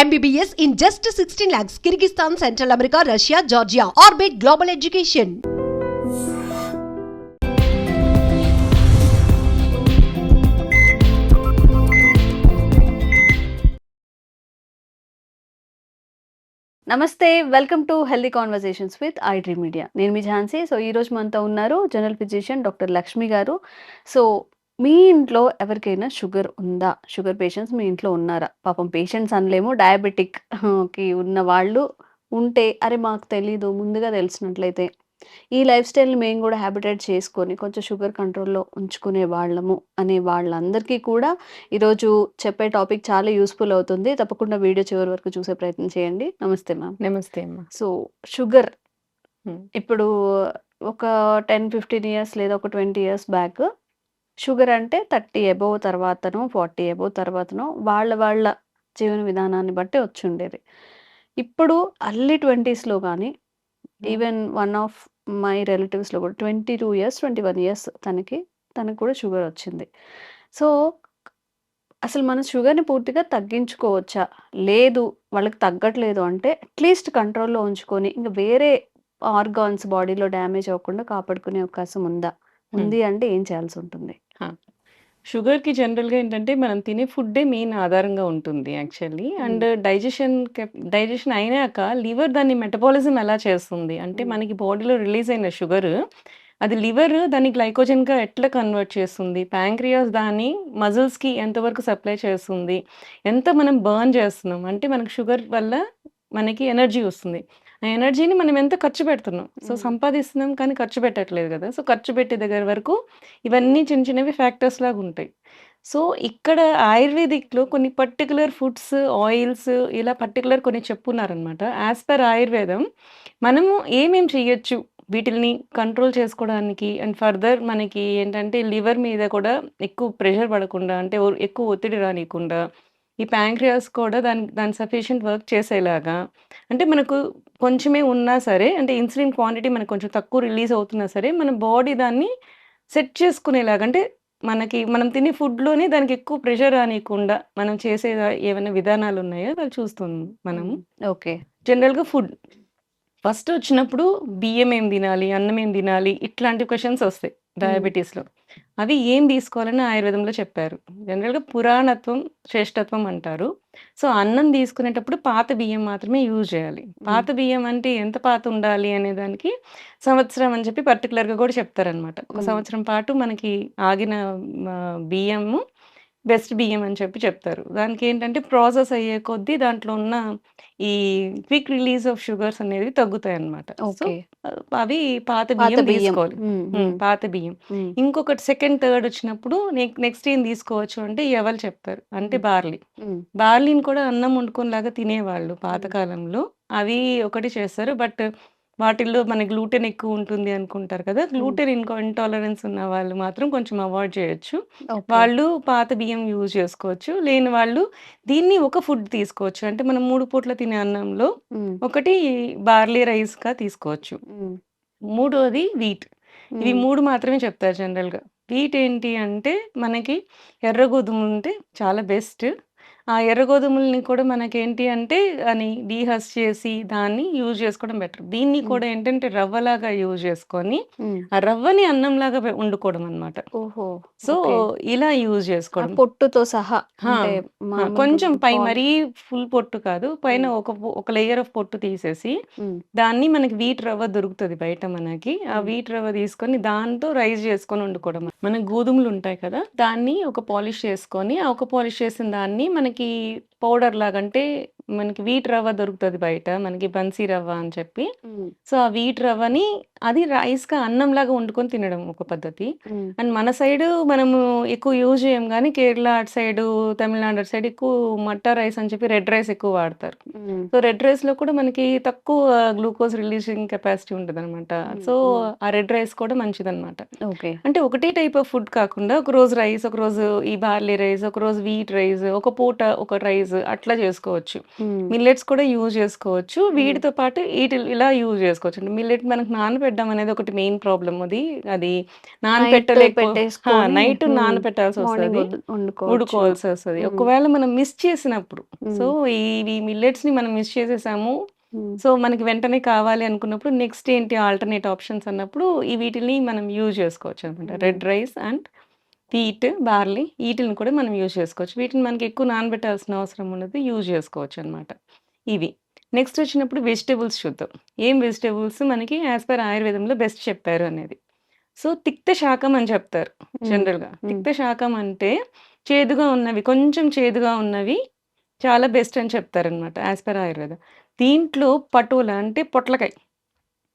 MBBS in just 16 lakhs. Kyrgyzstan, Central America, Russia, Georgia. Orbit Global Education. నమస్తే, welcome to healthy conversations with iDream media. నేను మీ Jhansi. So ఈరోజు మనతో ఉన్నారు general physician doctor Lakshmi గారు. So మీ ఇంట్లో ఎవరికైనా షుగర్ ఉందా? షుగర్ పేషెంట్స్ మీ ఇంట్లో ఉన్నారా? పాపం పేషెంట్స్ అనలేము, డయాబెటిక్ కి ఉన్న వాళ్ళు ఉంటే, అరే మాకు తెలీదు, ముందుగా తెలిసినట్లయితే ఈ లైఫ్ స్టైల్ని మేము కూడా హ్యాబిటేట్ చేసుకొని కొంచెం షుగర్ కంట్రోల్లో ఉంచుకునే వాళ్ళము అనే వాళ్ళందరికీ కూడా ఈరోజు చెప్పే టాపిక్ చాలా యూస్ఫుల్ అవుతుంది. తప్పకుండా వీడియో చివరి వరకు చూసే ప్రయత్నం చేయండి. నమస్తే మ్యామ్. నమస్తే అమ్మా. సో షుగర్ హ్మ్. ఇప్పుడు ఒక 10-15 ఇయర్స్ లేదా ఒక 20 ఇయర్స్ బ్యాక్ షుగర్ అంటే 30 అబోవ్ తర్వాతనో 40 అబోవ్ తర్వాతనో వాళ్ళ జీవన విధానాన్ని బట్టి వచ్చుండేది. ఇప్పుడు అర్లీ 20స్‌లో కానీ ఈవెన్ వన్ ఆఫ్ మై రిలేటివ్స్‌లో కూడా 22 ఇయర్స్, 21 ఇయర్స్ తనకి కూడా షుగర్ వచ్చింది. సో అసలు మనం షుగర్‌ని పూర్తిగా తగ్గించుకోవచ్చా? లేదు, వాళ్ళకి తగ్గట్లేదు అంటే అట్‌లీస్ట్ కంట్రోల్‌లో ఉంచుకొని ఇంక వేరే ఆర్గాన్స్ బాడీలో డ్యామేజ్ అవ్వకుండా కాపాడుకునే అవకాశం ఉందా? ఉంది అంటే ఏం చేయాల్సుంటుంది? షుగర్‌కి జనరల్‌గా ఏంటంటే మనం తినే ఫుడ్డే మెయిన్ ఆధారంగా ఉంటుంది యాక్చువల్లీ. అండ్ డైజెషన్ అయినాక లివర్ దాన్ని మెటబాలిజం ఎలా చేస్తుంది అంటే మనకి బాడీలో రిలీజ్ అయిన షుగర్ అది లివర్ దాన్ని గ్లైకోజన్‌గా ఎట్లా కన్వర్ట్ చేస్తుంది, ప్యాంక్రియాస్ దాన్ని మజిల్స్‌కి ఎంతవరకు సప్లై చేస్తుంది, ఎంత మనం బర్న్ చేస్తున్నాం అంటే మనకు షుగర్ వల్ల మనకి ఎనర్జీ వస్తుంది. ఆ ఎనర్జీని మనం ఎంత ఖర్చు పెడుతున్నాం. సో సంపాదిస్తున్నాం కానీ ఖర్చు పెట్టట్లేదు కదా! సో ఖర్చు పెట్టే దగ్గర వరకు ఇవన్నీ చిన్న చిన్నవి ఫ్యాక్టర్స్ లాగా ఉంటాయి. సో ఇక్కడ ఆయుర్వేదిక్‌లో కొన్ని పర్టిక్యులర్ ఫుడ్స్, ఆయిల్స్ ఇలా పర్టిక్యులర్ కొన్ని చెప్పున్నారనమాట. యాస్ పర్ ఆయుర్వేదం మనము ఏమేం చేయొచ్చు వీటిల్ని కంట్రోల్ చేసుకోవడానికి అండ్ ఫర్దర్ మనకి ఏంటంటే లివర్ మీద కూడా ఎక్కువ ప్రెషర్ పడకుండా అంటే ఎక్కువ ఒత్తిడి రానీయకుండా ఈ ప్యాంక్రియాస్ కూడా దాని సఫిషియంట్ వర్క్ చేసేలాగా అంటే మనకు కొంచెమే ఉన్నా సరే అంటే ఇన్సులిన్ క్వాంటిటీ మనకు కొంచెం తక్కువ రిలీజ్ అవుతున్నా సరే మన బాడీ దాన్ని సెట్ చేసుకునేలాగా అంటే మనం తినే ఫుడ్‌లోనే దానికి ఎక్కువ ప్రెషర్ రానీయకుండా మనం చేసే ఏవైనా విధానాలు ఉన్నాయో అవి చూస్తున్నాం మనము. ఓకే. జనరల్‌గా ఫుడ్ ఫస్ట్ వచ్చినప్పుడు బియ్యం ఏం తినాలి? అన్నం ఏం తినాలి? ఇట్లాంటి క్వెషన్స్ వస్తాయి డయాబెటిస్‌లో. అవి ఏం తీసుకోవాలని ఆయుర్వేదంలో చెప్పారు. జనరల్‌గా పురాణత్వం, శ్రేష్టత్వం అంటారు. సో, అన్నం తీసుకునేటప్పుడు పాత బియ్యం మాత్రమే యూజ్ చేయాలి. పాత బియ్యం అంటే ఎంత పాత ఉండాలి అనే దానికి సంవత్సరం అని చెప్పి పర్టిక్యులర్‌గా కూడా చెప్తారనమాట. ఒక సంవత్సరం పాటు మనకి ఆగిన బియ్యము బెస్ట్ బియ్యం అని చెప్పి చెప్తారు. దానికేంటంటే ప్రాసెస్ అయ్యే కొద్దీ దాంట్లో ఉన్న ఈ క్విక్ రిలీజ్ ఆఫ్ షుగర్స్ అనేవి తగ్గుతాయన్నమాట. So, okay. అవి పాత పాత బియ్యం బియ్యం. తీసుకోవాలి. పాత బియ్యం. ఇంకొకటి సెకండ్, థర్డ్ వచ్చినప్పుడు నెక్స్ట్ ఏం తీసుకోవచ్చు అంటే ఎవలు చెప్తారు. అంటే బార్లీ. బార్లీని కూడా అన్నం వండుకోనిలాగా తినేవాళ్ళు పాతకాలంలో. అవి ఒకటి చేస్తారు. బట్ వాటిల్లో మన గ్లూటెన్ ఎక్కువ ఉంటుంది అనుకుంటారు కదా! గ్లూటెన్ ఇంటాలరెన్స్ ఉన్న వాళ్ళు మాత్రం కొంచెం అవాయిడ్ చేయొచ్చు. ఓకే. వాళ్ళు పాత బియ్యం యూజ్ చేసుకోవచ్చు. లేని వాళ్ళు దీన్ని ఒక ఫుడ్ తీసుకోవచ్చు. అంటే మనం 3 పూట్ల తినే అన్నంలో ఒకటి బార్లీ రైస్‌గా తీసుకోవచ్చు. మూడోది వీట్. ఇవి 3 మాత్రమే చెప్తారు జనరల్‌గా. వీట్ ఏంటి అంటే మనకి ఎర్ర గోధుమలుంటే చాలా బెస్ట్. ఆ ఎర్ర గోధుమలని కూడా మనకేంటి అంటే అని డీహస్ చేసి దాన్ని యూజ్ చేసుకోవడం బెటర్. దీన్ని కూడా ఏంటంటే రవ్వలాగా యూజ్ చేసుకొని ఆ రవ్వని అన్నంలాగా వండుకోవడం అన్నమాట. ఓహో! So, okay. ఇలా యూజ్ ఆ చేసుకోవడం. పొట్టుతో సహా ఆ! అంటే మామూలుగా కొంచెం పై పాలు. మరీ ఫుల్ పొట్టు కాదు. పైన ఒక లేయర్ ఆఫ్ పొట్టు తీసేసి, దాన్ని మనకి వీట్ రవ్వ దొరుకుతది బయట మనకి. ఆ వీట్ రవ్వ తీసుకొని దాంతో రైస్ చేసుకొని వండుకోవడం. మన గోధుమలుంటాయి కదా! దాన్ని ఒక పాలిష్ చేసుకొని, ఆ ఒక పాలిష్ చేసిన దాన్ని మనకి పౌడర్ లాగా అంటే మనకి వీట్ రవ్వ దొరుకుతది బయట. మనకి బన్సీ రవ్వ అని చెప్పి. సో, ఆ వీట్ రవ్వని అది రైస్‌గా అన్నంలాగా వండుకొని తినడం ఒక పద్ధతి. అండ్ మన సైడు మనము ఎక్కువ యూజ్ చేయం గానీ, కేరళ అటు సైడు, తమిళనాడు అటు సైడ్ ఎక్కువ మట్టా రైస్ అని చెప్పి రెడ్ రైస్ ఎక్కువ వాడతారు. సో, రెడ్ రైస్‌లో కూడా మనకి తక్కువ గ్లూకోజ్ రిలీజింగ్ కెపాసిటీ ఉంటదనమాట. సో, ఆ రెడ్ రైస్ కూడా మంచిదనమాట. ఓకే. అంటే ఒకటే టైప్ ఆఫ్ ఫుడ్ కాకుండా ఒకరోజు రైస్, ఒకరోజు ఈ బార్లీ రైస్, ఒకరోజు వీట్ రైస్, ఒక పూట ఒక రైస్ అట్లా చేసుకోవచ్చు. మిల్లెట్స్ కూడా యూజ్ చేసుకోవచ్చు. వీటితో పాటు ఇలా యూజ్ చేసుకోవచ్చు. అంటే మిల్లెట్ మనకు నానబెట్టడం అనేది ఒకటి మెయిన్ ప్రాబ్లమ్ అది. అది నైట్ పెట్టేసుకొని నైట్ నానబెట్టాల్సి మార్నింగ్ వస్తది. వండుకోవచ్చు. ఉడుకోవాల్సి వస్తది. హ్మ్. ఒకవేళ మనం మిస్ చేసినప్పుడు సో, హ్మ్. ఇవి మిల్లెట్స్‌ని మనం మిస్ చేసేసాము. హ్మ్. సో, మనకి వెంటనే కావాలి అనుకున్నప్పుడు నెక్స్ట్ ఏంటి ఆల్టర్‌నేట్ ఆప్షన్స్ అన్నప్పుడు వీటిల్ని మనం యూజ్ చేసుకోవచ్చనమాట. హ్మ్. Red rice and wheat, barley ఈటిలిని కూడా మనం యూజ్ చేసుకోవచ్చు. వీటిని మనకి ఎక్కువ నానబెట్టాల్సిన అవసరం ఉండదు. యూజ్ చేసుకోవచ్చనమాట. ఇవి. నెక్స్ట్ వచ్చినప్పుడు వెజిటబుల్స్ చూద్దాం. ఏం వెజిటబుల్స్ మనకి యాస్ పర్ ఆయుర్వేదంలో బెస్ట్ చెప్పారు అనేది. సో, తిక్త శాకం అని చెప్తారు హ్మ్. జనరల్‌గా. హ్మ్. తిక్త శాకం అంటే చేదుగా ఉన్నవి, కొంచెం చేదుగా ఉన్నవి చాలా బెస్ట్ అని చెప్తారనమాట యాస్ పర్ ఆయుర్వేద. దీంట్లో పటోల అంటే పొట్లకాయ.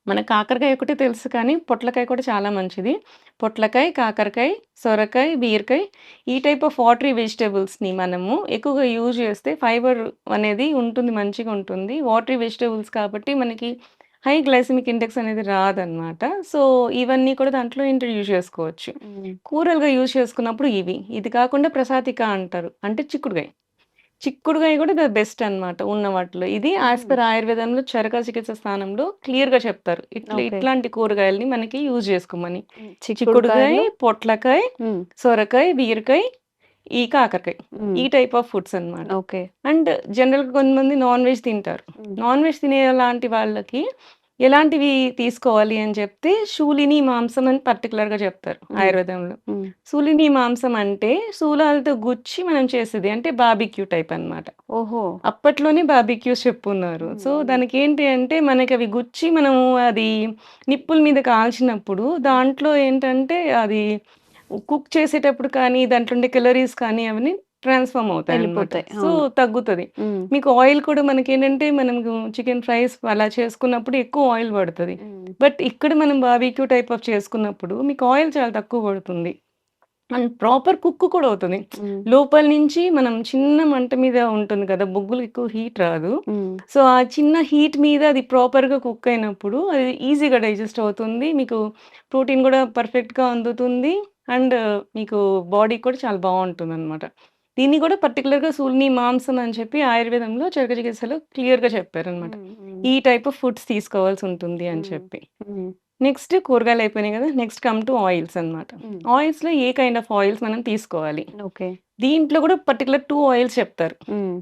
మనకు కాకరకాయ ఒకటే తెలుసు కానీ పొట్లకాయ కూడా చాలా మంచిది. పొట్లకాయ, కాకరకాయ, సొరకాయ, బీరకాయ ఈ టైప్ ఆఫ్ వాటరీ వెజిటబుల్స్‌ని మనము ఎక్కువగా యూజ్ చేస్తే ఫైబర్ అనేది ఉంటుంది. మంచిగా ఉంటుంది. వాటరీ వెజిటబుల్స్ కాబట్టి మనకి హై గ్లైసెమిక్ ఇండెక్స్ అనేది రాదనమాట. సో, ఇవన్నీ కూడా దాంట్లో ఇంట్రొడ్యూస్ చేసుకోవచ్చు. హ్మ్. కూరలుగా యూజ్ చేసుకున్నప్పుడు ఇవి. ఇది కాకుండా ప్రసాతిక అంటారు. అంటే చిక్కుడుగాయ. చిక్కుడుగాయ కూడా బెస్ట్ అనమాట ఉన్న వాటిలో. ఇది యాస్ హుహు. పర్ ఆయుర్వేదంలో చరక చికిత్స స్థానంలో క్లియర్‌గా చెప్తారు. ఓకే. ఇట్లాంటి కూరగాయలని మనకి యూజ్ చేసుకోమని. చిక్కుడుగాయ, చిక్కుడుకాయలు. పొట్లకాయ, హ్మ్. సొరకాయ, బీరకాయ, ఈ కాకరకాయ. హ్మ్. ఈ టైప్ ఆఫ్ ఫుడ్స్ అనమాట. ఓకే. అండ్ జనరల్‌గా కొంతమంది నాన్ వెజ్ తింటారు. హ్మ్. నాన్ వెజ్ తినేలాంటి వాళ్ళకి ఎలాంటివి తీసుకోవాలి అని చెప్తే శూలిని మాంసం అని పర్టిక్యులర్‌గా చెప్తారు హ్మ్. ఆయుర్వేదంలో. హ్మ్. శూలిని మాంసం అంటే శూలాలతో గుచ్చి మనం చేసేది. అంటే బార్బిక్యూ టైప్ అనమాట. ఓహో! అప్పట్లోనే బార్బిక్యూస్ చెప్పున్నారు. హ్మ్. సో, హ్మ్. దానికేంటి అంటే మనకవి గుచ్చి మనము అది నిప్పుల మీద కాల్చినప్పుడు హ్మ్. దాంట్లో ఏంటంటే అది కుక్ చేసేటప్పుడు కానీ దాంట్లో ఉండే కేలరీస్ కానీ అవన్నీ ట్రాన్స్‌ఫార్మ్ అవుతాయన్నమాట. వెళ్ళిపోతాయి. సో, అవును. తగ్గుతది. హ్మ్. మీకు ఆయిల్ కూడా మనకేంటంటే మనము చికెన్ ఫ్రైస్ అలా చేసుకున్నప్పుడు ఎక్కువ ఆయిల్ పడతది. హ్మ్. బట్ ఇక్కడ మనం బార్బిక్యూ టైప్ ఆఫ్ చేసుకున్నప్పుడు మీకు ఆయిల్ చాలా తక్కువ పడుతుంది. అండ్ ప్రాపర్ కుక్ కూడా అవుతుంది. హ్మ్. లోపల నుంచి మనం చిన్న మంట మీద ఉంటుంది కదా! బొగ్గులు ఎక్కువ హీట్ రాదు. హ్మ్. సో, ఆ చిన్న హీట్ మీద అది ప్రాపర్‌గా కుక్ అయినప్పుడు అది ఈజీగా డైజెస్ట్ అవుతుంది. మీకు ప్రోటీన్ కూడా పర్ఫెక్ట్‌గా అందుతుంది. అండ్ మీకు బాడీకి కూడా చాలా బావుంటుందనమాట. దీన్ని కూడా పర్టిక్యులర్‌గా శూలిని మాంసం అని చెప్పి ఆయుర్వేదంలో చరక చికిత్సలో క్లియర్‌గా చెప్పారనమాట. హ్మ్. హ్మ్. ఈ టైప్ ఆఫ్ ఫుడ్స్ తీసుకోవాల్సుంటుంది అని హ్మ్. చెప్పి. హ్మ్. నెక్స్ట్ కూరగాయలు అయిపోయినాయి కదా! నెక్స్ట్ కమ్ టు ఆయిల్స్ అన్నమాట. హ్మ్. ఆయిల్స్‌లో ఏ కైండ్ ఆఫ్ ఆయిల్స్ మనం తీసుకోవాలి. ఓకే. దీంట్లో కూడా పర్టిక్యులర్ 2 ఆయిల్స్ చెప్తారు. హ్మ్.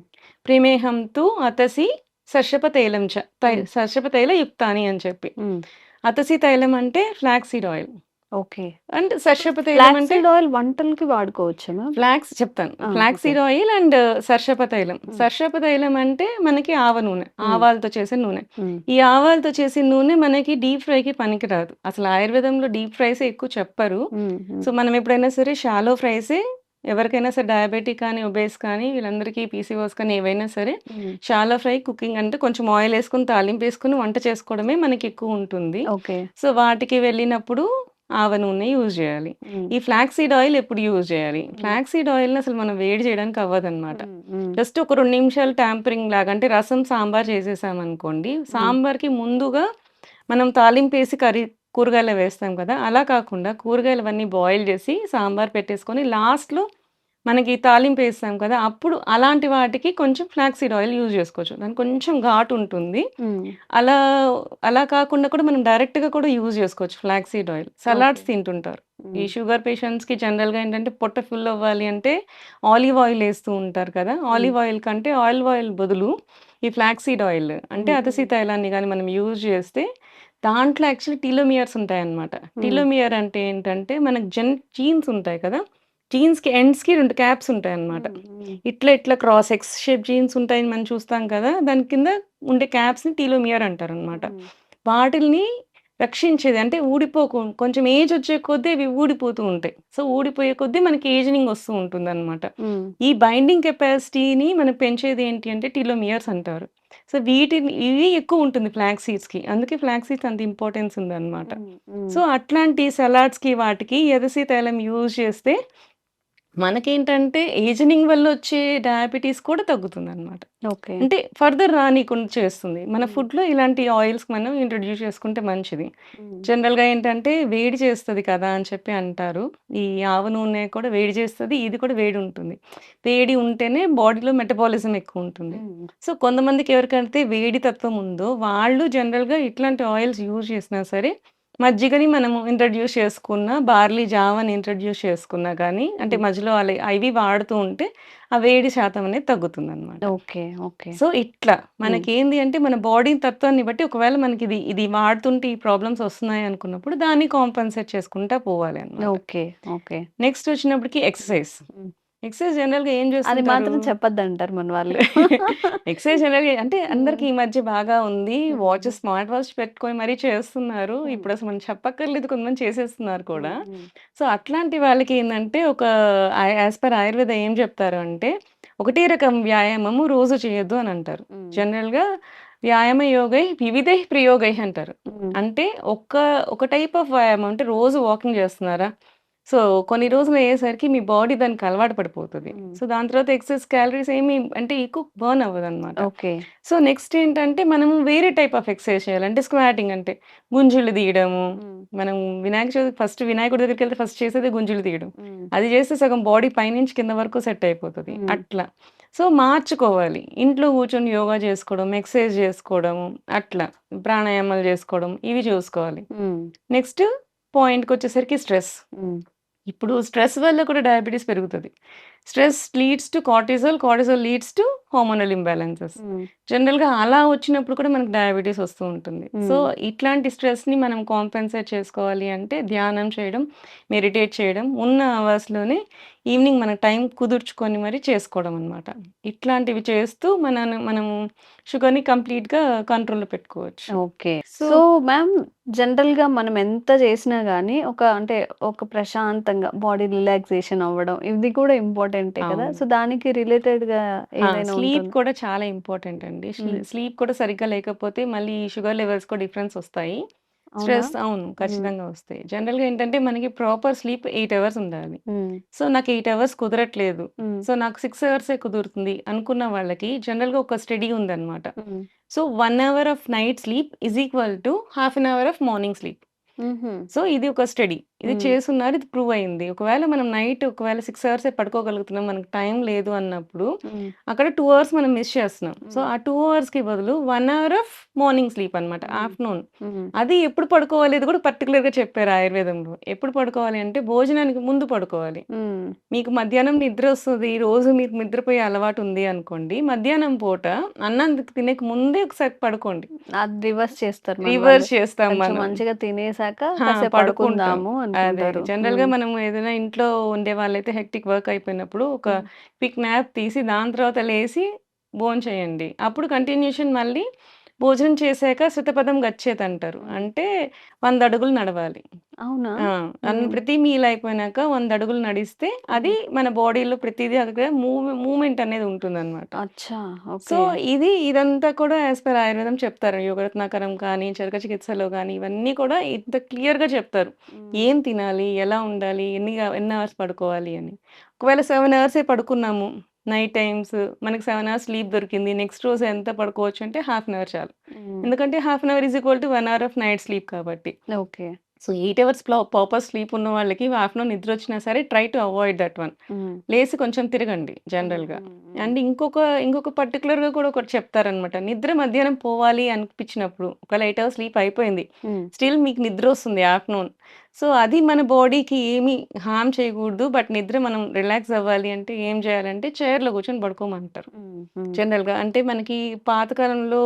ప్రేమేహం తు అతసి సర్షప తైలం చ తై హ్మ్. సర్షప తైల యుక్తాని అని చెప్పి. హ్మ్. అతసి తైలం అంటే flax seed oil. Okay. And సర్షప తైలం ఫ్లాక్స్ అంటే సీడ్ ఆయిల్ వంటలకి వాడుకోవచ్చా మ్యామ్? ఫ్లాక్స్ చెప్తాను. ఆ! Flax okay. Seed oil and సర్షప తైలం. హ్మ్. సర్షప తైలం అంటే మనకి ఆవ నూనె. హ్మ్. ఆవాలతో చేసే నూనె. హ్మ్. ఈ ఆవాలతో చేసిన నూనె మనకి డీప్ ఫ్రైకి పనికిరాదు. అసలు ఆయుర్వేదంలో డీప్ ఫ్రైసే ఎక్కువ చెప్పరు. హ్మ్. హ్మ్. సో, మనం ఎప్పుడైనా సరే షాలో ఫ్రైసే ఎవరికైనా సరే డయాబెటిక్ కానీ, ఒబేస్ కానీ వీళ్ళందరికీ పీసీఓఎస్ కానీ ఏవైనా సరే హ్మ్. షాలో ఫ్రై కుకింగ్ అంటే కొంచెం ఆయిల్ ఏసుకొని, తాలింపేసుకొని వంట చేసుకోవడమే మనకి ఎక్కువుంటుంది. ఓకే. సో, వాటికి వెళ్ళినప్పుడు ఆవ నూనె యూజ్ జేయాలి. హ్మ్. ఈ ఫ్లాక్స్ సీడ్ ఆయిల్ ఎప్పుడు యూజ్ జేయాలి? హ్మ్. ఫ్లాక్స్ సీడ్ ఆయిల్‌ని అసలు మనం వేడి చేయడానికి అవ్వదనమాట. హ్మ్. హ్మ్. జస్ట్ ఒక 2 నిమిషాలు ట్యాంపరింగ్ లాగా అంటే రసం, సాంబార్ చేసేసామనుకోండి, హ్మ్. సాంబార్‌కి ముందుగా మనం తాలింపేసి కూరగాయలు వేస్తాం కదా! అలా కాకుండా కూరగాయలవన్నీ బాయిల్ జేసి సాంబార్ పెట్టేసుకొని లాస్ట్‌లో మనకి తాలింపేస్తాం కదా! అప్పుడు అలాంటి వాటికి కొంచెం ఫ్లాక్స్ సీడ్ ఆయిల్ యూజ్ జేసుకోవచ్చు. దానికి కొంచెం ఘాటుంటుంది. హ్మ్. అలా అలా కాకుండా కూడా మనం డైరెక్ట్‌గా కూడా యూజ్ జేసుకోవచ్చు flax seed oil. Okay. Salads తింటుంటారు. ఈ హ్మ్. షుగర్ పేషెంట్స్‌కి జనరల్‌గా ఏంటంటే పొట్ట ఫుల్ అవ్వాలి అంటే ఆలివ్ ఆయిల్ ఏస్తూ ఉంటారు కదా! హ్మ్. ఆలివ్ ఆయిల్ కంటే ఆలివ్ ఆయిల్ బదులు ఈ ఫ్లాక్స్ సీడ్ ఆయిల్ అంటే హ్మ్. అతసీ తైలాన్ని గాని మనం యూజ్ చేస్తే దాంట్లో యాక్చువల్లీ టీలోమియర్స్ ఉంటాయన్నమాట. హ్మ్. టీలోమియర్ అంటే ఏంటంటే మనకు జీన్స్ ఉంటాయి కదా! జీన్స్‌కి ఎండ్స్‌కి 2 క్యాప్స్ ఉంటాయన్నమాట. హ్మ్. హ్మ్. ఇట్లా క్రాస్ ఎక్స్ షేప్ జీన్స్ ఉంటాయని మనం చూస్తాం కదా! దాని కింద ఉండే క్యాప్స్‌ని టీలోమియర్ అంటారన్నమాట. హ్మ్. వాటిల్ని రక్షించేది అంటే కొంచెం ఏజ్ వచ్చే కొద్దీ అవి ఊడిపోతూ ఉంటాయి. సో, ఊడిపోయే కొద్దీ మనకి ఏజింగ్ వస్తూ ఉంటుందన్నమాట. హ్మ్. ఈ బైండింగ్ కెపాసిటీని మనం పెంచేది ఏంటి అంటే టీలోమియర్స్ అంటారు. సో, ఇవి ఎక్కువ ఉంటుంది ఫ్లాక్స్ సీడ్స్‌కి. అందుకే ఫ్లాక్స్ సీడ్స్ అంత ఇంపార్టెన్స్ ఉందన్నమాట. హ్మ్. హ్మ్. సో, అట్లాంటి సలాడ్స్‌కి వాటికి ఎర్రసి తైలం యూజ్ చేస్తే మనకేంటంటే ఏజనింగ్ వల్ల వచ్చే డయాబెటీస్ కూడా తగ్గుతుందనమాట. ఓకే. అంటే ఫర్దర్ రానీకుండా చేస్తుంది. మన హ్మ్. ఫుడ్‌లో ఇలాంటి ఆయిల్స్ మనం ఇంట్రొడ్యూస్ చేసుకుంటే మంచిది. హ్మ్. జనరల్‌గా ఏంటంటే వేడి చేస్తది కదా అని చెప్పి అంటారు. ఈ ఆవ నూనె కూడా వేడి చేస్తది. ఇది కూడా వేడి ఉంటుంది. వేడి ఉంటేనే బాడీలో మెటబాలిజం ఎక్కువ ఉంటుంది. హ్మ్. సో, కొంతమందికి ఎవరికైతే వేడి తత్వం ఉందో వాళ్ళు జనరల్‌గా ఇట్లాంటి ఆయిల్స్ యూజ్ చేసినా సరే మజ్జిగని మనము ఇంట్రొడ్యూస్ చేసుకున్నా, బార్లీ జావని ఇంట్రొడ్యూస్ చేసుకున్నా గానీ, అంటే హ్మ్. మధ్యలో అవి వాడుతూ ఉంటే, ఆ వేడి శాతం అనేది తగ్గుతుందనమాట. ఓకే. ఓకే. సో, ఇట్లా హ్మ్. మనకేంది అంటే, మన బాడీ తత్వాన్ని బట్టి ఒకవేళ మనకిది ఇది వాడుతుంటే ఈ ప్రాబ్లమ్స్ వస్తున్నాయి అనుకున్నప్పుడు, దాన్ని కాంపెన్సేట్ చేసుకుంటా పోవాలి అనమాట. ఓకే. ఓకే. నెక్స్ట్ వచ్చినప్పటికి ఎక్సర్సైజ్. హ్మ్. ఎక్సర్సైజ్ జనరల్‌గా ఏం అది చేస్తుంటారు? మాత్రం చెప్పొద్దంటారు మన వాళ్ళు. ఎక్సర్సైజ్ జనరల్‌గా అంటే హ్మ్. అందరికి ఈ మధ్య బాగా ఉంది. హ్మ్. స్మార్ట్ వాచ్ పెట్టుకొని మరీ చేస్తున్నారు. హ్మ్. ఇప్పుడసలు మనం చెప్పక్కర్లేదు కొంతమంది చేసేస్తున్నారు కూడా. హ్మ్. హ్మ్. సో, అట్లాంటి వాళ్ళకేందంటే ఒక యాస్ పర్ ఆయుర్వేద ఏం చెప్తారు అంటే, ఒకటే రకం వ్యాయామము రోజు చేయొద్దు అనంటారు. హ్మ్. జనరల్‌గా వ్యాయామ యోగై వివిధై ప్రయోగై అంటారు. హ్మ్. అంటే ఒక టైప్ ఆఫ్ వ్యాయామం అంటే రోజు వాకింగ్ చేస్తున్నారా? సో, కొన్ని రోజులు అయ్యేసరికి మీ బాడీ దానికి అలవాటు పడిపోతది. హ్మ్. సో, దాని తర్వాత ఎక్సెస్ క్యాలరీస్ ఏమి అంటే ఎక్కువ బర్న్ అవ్వదనమాట. ఓకే. సో, నెక్స్ట్ ఏంటంటే మనము వేరే టైప్ ఆఫ్ ఎక్సర్సైజ్ చేయాలి. అంటే స్క్వాటింగ్ అంటే గుంజులు తీయడము. హ్మ్. మనం వినాయక చవితి ఫస్ట్ వినాయకుడి దగ్గరికెళ్తే ఫస్ట్ చేసేదే గుంజులు తీయడం. హ్మ్. అది చేస్తే సగం బాడీ పైనుంచి కింద వరకు సెట్ అయిపోతది. హ్మ్. అట్లా. సో, మార్చుకోవాలి. ఇంట్లో కూర్చొని యోగా చేసుకోవడం, ఎక్సర్సైజ్ చేసుకోవడము అట్లా. ప్రాణాయామాలు చేసుకోవడం ఇవి చూసుకోవాలి. హ్మ్. నెక్స్ట్ పాయింట్‌కొచ్చేసరికి స్ట్రెస్. హ్మ్. ఇప్పుడు స్ట్రెస్ వల్ల కూడా డయాబెటిస్ పెరుగుతది. Stress leads to cortisol, cortisol leads to hormonal imbalances. హ్మ్. జనరల్‌గా అలా వచ్చినప్పుడు కూడా మనకు డయాబెటిస్ వస్తూ ఉంటుంది. సో, హ్మ్. ఇట్లాంటి స్ట్రెస్‌ని మనం కాంపెన్సేట్ చేసుకోవాలి అంటే ధ్యానం చేయడం, మెడిటేట్ చేయడం, ఉన్న అవర్స్‌లోనే ఈవినింగ్ మన టైం కుదుర్చుకొని మరి చేసుకోవడం అన్నమాట. ఇట్లాంటివి చేస్తూ మనము షుగర్‌ని కంప్లీట్‌గా కంట్రోల్‌లో పెట్టుకోవచ్చు. ఓకే. సో సో, మ్యామ్ జనరల్‌గా మనం ఎంత చేసినా గాని అంటే ఒక ప్రశాంతంగా బాడీ రిలాక్సేషన్ అవ్వడం ఇది కూడా ఇంపార్టెంటే కదా! అవును. సో, దానికి రిలేటెడ్‌గా ఏదైనా స్లీప్ ఉంటుందా? కూడా చాలా ఇంపార్టెంట్ అండి. హ్మ్. స్లీప్ కూడా సరిగ్గా లేకపోతే మళ్ళీ షుగర్ లెవెల్స్ కూడా డిఫరెన్స్ ఒస్తాయి. అవునా? అవును. హ్మ్. ఖచ్చితంగా ఒస్తాయి. జనరల్‌గా ఏంటంటే మనకి ప్రాపర్ స్లీప్ 8 అవర్స్ ఉండాలి. హ్మ్. సో, నాకు 8 అవర్స్ కుదరట్లేదు. హ్మ్. సో, నాకు 6 అవర్సే కుదురుతుంది అనుకున్న వాళ్ళకి జనరల్‌గా ఒక స్టడీ ఉందన్నమాట. Hmm. So, 1 hour of night sleep is equal to half an hour of morning sleep. హుహు. సో, ఇది ఒక స్టడీ. ఇది హ్మ్. చేసున్నారు. ఇది ప్రూవ్ అయింది. ఒకవేళ మనం నైట్ 6 అవర్సే పడుకోగలుగుతున్నాం. మనకు టైం లేదు అన్నప్పుడు, హ్మ్. అక్కడ 2 అవర్స్ మనం మిస్ చేస్తున్నాం. సో, హ్మ్. ఆ 2 అవర్స్‌కి బదులు 1 అవర్ ఆఫ్ మార్నింగ్ స్లీప్ అన్నమాట. హ్మ్. ఆఫ్టర్‌నూన్. హ్మ్. అది ఎప్పుడు పడుకోవాలి ఇది కూడా పర్టిక్యులర్‌గా చెప్పారు ఆయుర్వేదంలో. ఎప్పుడు పడుకోవాలి అంటే భోజనానికి ముందు పడుకోవాలి. హ్మ్. మీకు మధ్యాహ్నం నిద్రొస్తది. రోజు మీకు నిద్రపోయే అలవాటుంది అనుకోండి. మధ్యాహ్నం పూట అన్నం తినక ముందే ఒకసారి పడుకోండి. అది రివర్స్ చేస్తారు మన వాళ్ళు. రివర్స్ చేస్తాం కొంచెం మనం. మంచిగా తినేసాక ఆ! కాసేపు పడుకుంటాం. పడుకుందాము అదే. అనుకుంటారు. జనరల్‌గా హ్మ్. మనం ఏదైనా ఇంట్లో ఉండేవాళ్ళైతే హెక్టిక్ వర్క్ అయిపోయినప్పుడు ఒక హ్మ్. క్విక్ న్యాప్ తీసి దాని తర్వాత లేసి భోంచేయండి. అప్పుడు కంటిన్యూషన్ మళ్ళీ భోజనం చేశాక శతపథం గచ్చేతంటారు. హ్మ్. అంటే 100 అడుగులు నడవాలి. అవునా? ఆ! హ్మ్. ప్రతి మీల్ అయిపోయినాక 100 అడుగులు నడిస్తే అది హ్మ్. మన బాడీలో ప్రతిదీ అక్కడ మూవ్‌మెంట్ అనేది ఉంటుందన్నమాట. అచ్చా! So, okay. ఇదంతా కూడా యాస్ పర్ ఆయుర్వేదం చెప్తారు. యోగరత్నాకరం కానీ, చరక చికిత్సలో గానీ, ఇవన్నీ కూడా ఇంత క్లియర్‌గా చెప్తారు. హ్మ్. ఏం తినాలి? ఎలా ఉండాలి? ఎన్ని అవర్స్ పడుకోవాలి అని. ఒకవేళ 7 అవర్సే పడుకున్నాము. నైట్ టైమ్స్ మనకి 7 అవర్స్ స్లీప్ దొరికింది. నెక్స్ట్ రోజు ఎంత పడుకోవచ్చు అంటే హాఫ్ అన్ అవర్ చాలు. హ్మ్. ఎందుకంటే half an hour is equal to 1 hour of night sleep కాబట్టి. Okay. So, 8 hours proper sleep ఉన్న వాళ్ళకి ఆఫ్టర్‌నూన్ నిద్రొచ్చినా సరే try to avoid that one. హ్మ్. లేసి కొంచెం తిరగండి హ్మ్. జనరల్‌గా. హ్మ్. హ్మ్. అండ్ ఇంకొక పర్టిక్యులర్‌గా కూడా ఒకటి చెప్తారనమాట. నిద్ర మధ్యాహ్నం పోవాలి అనిపించినప్పుడు ఒకవేళ 8 అవర్స్ స్లీప్ అయిపోయింది. హ్మ్. స్టిల్ మీకు నిద్రొస్తుంది ఆఫ్టర్‌నూన్. సో, అది మన బాడీకి ఏమి హార్మ్ చేయకూడదు. బట్ నిద్ర మనం రిలాక్స్ అవ్వాలి అంటే ఏం చేయాలంటే చైర్‌లో కూర్చొని పడుకోమంటారు. హ్మ్. హ్మ్. జనరల్‌గా. అంటే మనకి పాతకాలంలో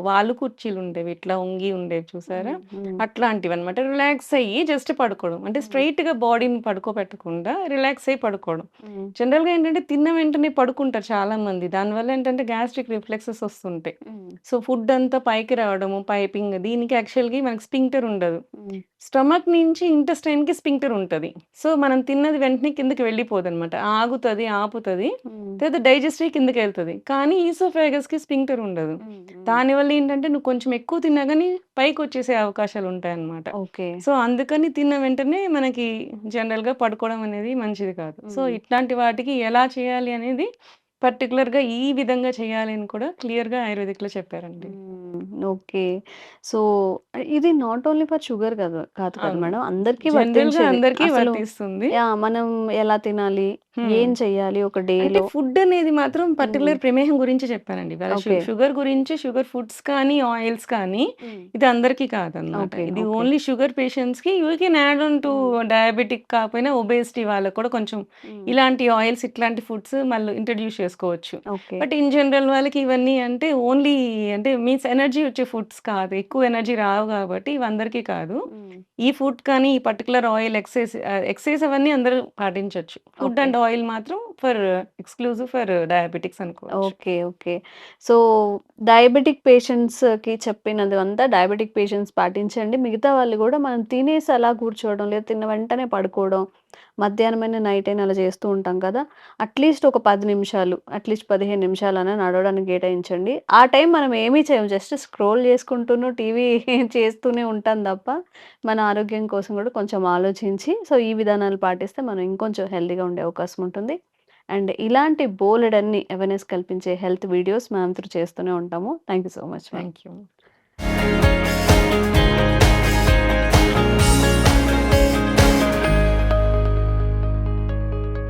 వాలు కుర్చీలుండేవి. ఇట్లా వంగి ఉండేవి చూసారా? హ్మ్. హ్మ్. అట్లాంటివన్నమాట. రిలాక్స్ అయ్యి జస్ట్ పడుకోవడం. అంటే హ్మ్. స్ట్రెయిట్‌గా బాడీని పడుకోబెట్టకుండా రిలాక్స్ అయ్యి పడుకోవడం. హ్మ్. జనరల్‌గా ఏంటంటే తిన్న వెంటనే పడుకుంటారు చాలామంది. దానివల్ల ఏంటంటే గ్యాస్ట్రిక్ రిఫ్లెక్సెస్ వస్తుంటాయి. హ్మ్. సో, ఫుడ్ అంతా పైకి రావడము, పైపింగ్ దీనికి యాక్చువల్‌గా మనకి స్ఫింక్టర్ ఉండదు. హ్మ్. స్టమక్ నుంచి ఇంటెస్టైన్‌కి స్ఫింక్టర్ ఉంటది. సో, మనం తిన్నది వెంటనే కిందకి వెళ్ళిపోదనమాట. ఆగుతది, ఆపుతది. హ్మ్. తర్వాత డైజెస్ట్ అయ్యి కిందకెళ్తది. కానీ ఈసోఫాగస్‌కి స్ఫింక్టర్ ఉండదు. హ్మ్. హ్మ్. దానివల్ల ఏంటంటే నువ్వు కొంచెం ఎక్కువ తిన్నా గాని పైకొచ్చేసే అవకాశాలుంటాయన్నమాట. ఓకే. సో, అందుకని తిన్న వెంటనే మనకి జనరల్‌గా పడుకోవడం అనేది మంచిది కాదు. సో, హ్మ్. ఇట్లాంటి వాటికి ఎలా చేయాలి అనేది పర్టిక్యులర్‌గా ఈ విధంగా చేయాలి అని కూడా క్లియర్‌గా ఆయుర్వేదిక్‌లో చెప్పారండి. హ్మ్. ఓకే. సో, ఇది నాట్ ఓన్లీ ఫర్ షుగర్ కాదు కదా అవును. మేడం. అందరికీ జనరల్‌గా వర్తించేది. అందరికీ అసలు వర్తిస్తుంది. యాహ్! మనం ఎలా తినాలి? హ్మ్. ఏం చెయ్యాలి ఒక అంటే డేలో? ఫుడ్ అనేది మాత్రం హ్మ్. పర్టిక్యులర్ ప్రమేహం గురించి చెప్పానండి. ఇవాళ ఓకే. షుగర్ గురించి షుగర్ ఫుడ్స్ కానీ, ఆయిల్స్ కానీ హ్మ్. ఇది అందరికీ కాదనమాట. ఓకే. ఇది ఓకే. ఓన్లీ షుగర్ పేషెంట్స్‌కి you can add on to హ్మ్. డయాబెటిక్ కాకపోయినా ఒబేసిటీ వాళ్ళకి కూడా కొంచెం హ్మ్. ఇలాంటి ఆయిల్స్, ఇట్లాంటి ఫుడ్స్ మళ్ళీ ఇంట్రొడ్యూస్ చేసుకోవచ్చు. ఓకే. బట్ ఇన్ జనరల్ వాళ్ళకి ఇవన్నీ అంటే ఓన్లీ అంటే మీన్స్ ఎనర్జీ వచ్చే ఫుడ్స్ కాదు. ఎక్కువ ఎనర్జీ రావు కాబట్టి ఇవి అందరికీ కాదు. హ్మ్. ఈ ఫుడ్ కానీ, ఈ పర్టిక్యులర్ ఆయిల్ ఎక్సైజ్ అవన్నీ అందరూ పాటించొచ్చు. Food okay. అండ్ ఆయిల్ మాత్రం ఎక్స్‌క్లూజివ్ ఫర్ డయాబెటిక్స్ అనుకోవచ్చు. ఓకే. ఓకే. సో, డయాబెటిక్ పేషెంట్స్‌కి చెప్పినదంతా డయాబెటిక్ పేషెంట్స్ పాటించండి. మిగతా వాళ్ళు గూడా మనం తినేసి అలా కూర్చోవడం, లేదా తిన్న వెంటనే పడుకోవడం, మధ్యాహ్నమైనా, నైట్ అయినా అలా చేస్తూ ఉంటాం కదా! అట్‌లీస్ట్ ఒక 10 నిమిషాలు, అట్‌లీస్ట్ 15 నిమిషాలన్నా నడవడానికి కేటాయించండి. ఆ టైం మనం ఏమీ చేయము. జస్ట్ స్క్రోల్ చేసుకుంటూను, టీవీ చేస్తూనే ఉంటాం తప్ప, మన ఆరోగ్యం కోసం కూడా కొంచెం ఆలోచించి, సో, ఈ విధానాలు పాటిస్తే మనం ఇంకొంచెం హెల్తీగా ఉండే అవకాశం ఉంటుంది. అండ్ ఇలాంటి బోలెడన్ని అవేర్‌నెస్ కల్పించే హెల్త్ వీడియోస్ మనం త్రూ చేస్తూనే ఉంటాము. Thank you so much ma'am. Thank you.